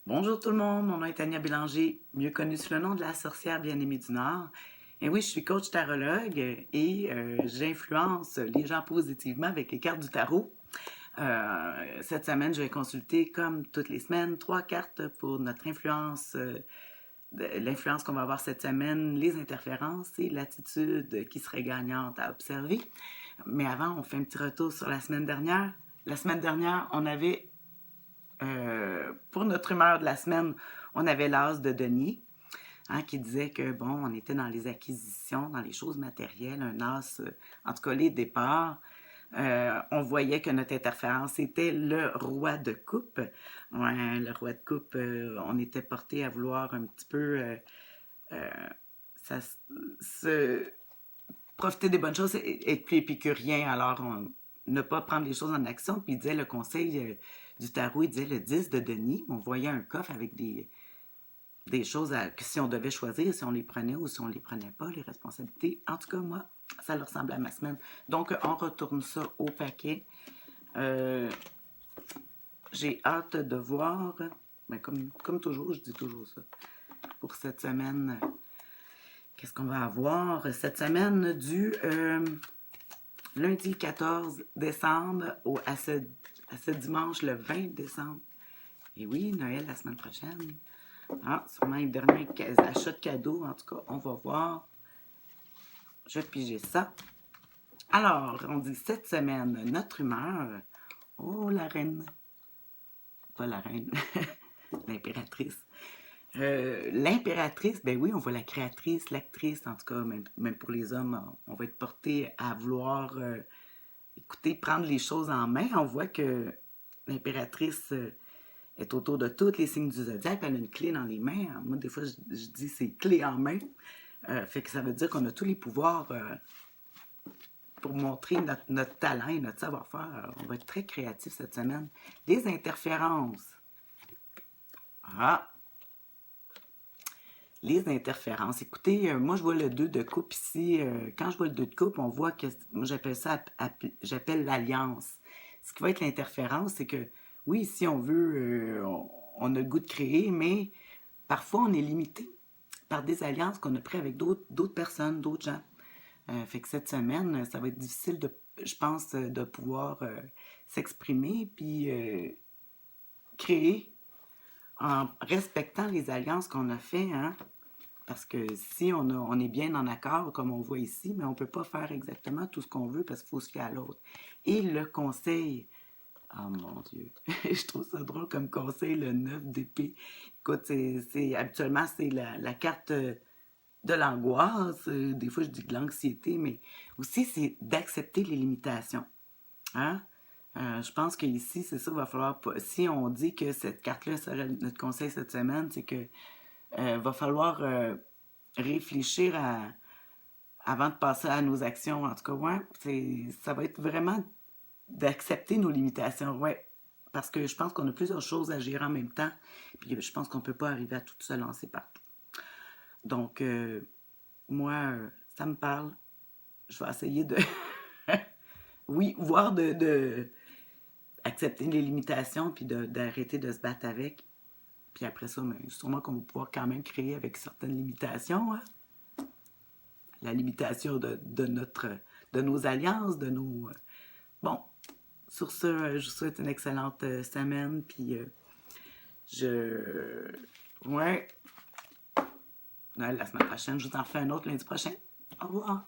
Bonjour tout le monde, mon nom est Tania Bélanger, mieux connue sous le nom de la sorcière bien-aimée du Nord. Et oui, je suis coach tarologue et j'influence les gens positivement avec les cartes du tarot. Cette semaine, je vais consulter, comme toutes les semaines, 3 cartes pour notre influence, l'influence qu'on va avoir cette semaine, les interférences et l'attitude qui serait gagnante à observer. Mais avant, on fait un petit retour sur la semaine dernière. La semaine dernière, on avait pour notre humeur de la semaine, on avait l'as de Denis, hein, qui disait que, bon, on était dans les acquisitions, dans les choses matérielles, un as, en tout cas, les départs. On voyait que notre interférence était le roi de coupe. Ouais, le roi de coupe, on était porté à vouloir un petit peu euh, ça, se profiter des bonnes choses et être plus épicurien. Alors, ne pas prendre les choses en action. Puis il disait le conseil du tarot, il disait le 10 de Denis. On voyait un coffre avec des choses que si on devait choisir, si on les prenait ou si on les prenait pas, les responsabilités. En tout cas, moi, ça leur ressemble à ma semaine. Donc, on retourne ça au paquet. Euh, j'ai hâte de voir, ben, comme toujours, je dis toujours ça, pour cette semaine, qu'est-ce qu'on va avoir cette semaine du lundi 14 décembre à ce dimanche le 20 décembre. Et oui, Noël la semaine prochaine. Ah, sûrement un dernier achat de cadeaux. En tout cas, on va voir. Je vais piger ça. Alors, on dit cette semaine, notre humeur. Oh, la reine. Pas la reine. L'impératrice. L'impératrice, ben oui, on voit la créatrice, l'actrice, en tout cas, même pour les hommes, on va être porté à vouloir écoutez, prendre les choses en main. On voit que l'impératrice est autour de tous les signes du zodiaque. Elle a une clé dans les mains. Moi, des fois, je dis c'est clé en main. Fait que ça veut dire qu'on a tous les pouvoirs pour montrer notre talent et notre savoir-faire. On va être très créatifs cette semaine. Les interférences. Ah, les interférences. Écoutez, moi, je vois le 2 de coupe ici. Quand je vois le 2 de coupe, on voit que, moi, j'appelle ça, j'appelle l'alliance. Ce qui va être l'interférence, c'est que, oui, si on veut, on a le goût de créer, mais parfois, on est limité par des alliances qu'on a prises avec d'autres personnes, d'autres gens. Fait que cette semaine, ça va être difficile, je pense, de pouvoir s'exprimer puis créer en respectant les alliances qu'on a faites, hein. Parce que si on est bien en accord, comme on voit ici, mais on ne peut pas faire exactement tout ce qu'on veut parce qu'il faut se fier à l'autre. Et le conseil, oh mon Dieu, je trouve ça drôle comme conseil, le 9 d'épée. Écoute, habituellement, c'est la carte de l'angoisse. Des fois, je dis de l'anxiété, mais aussi, c'est d'accepter les limitations. Hein? Je pense qu'ici, c'est ça, il va falloir pas. Si on dit que cette carte-là serait notre conseil cette semaine, c'est que va falloir réfléchir avant de passer à nos actions. En tout cas, ouais, ça va être vraiment d'accepter nos limitations, ouais. Parce que je pense qu'on a plusieurs choses à gérer en même temps. Puis je pense qu'on ne peut pas arriver à tout se lancer partout. Donc, moi, ça me parle. Je vais essayer de, oui, voir de accepter les limitations, puis d'arrêter de se battre avec. Puis après ça, mais sûrement qu'on va pouvoir quand même créer avec certaines limitations, hein? La limitation de nos alliances, de nos... Bon, sur ce, je vous souhaite une excellente semaine, puis je... Ouais, la semaine prochaine, je vous en fais un autre lundi prochain. Au revoir.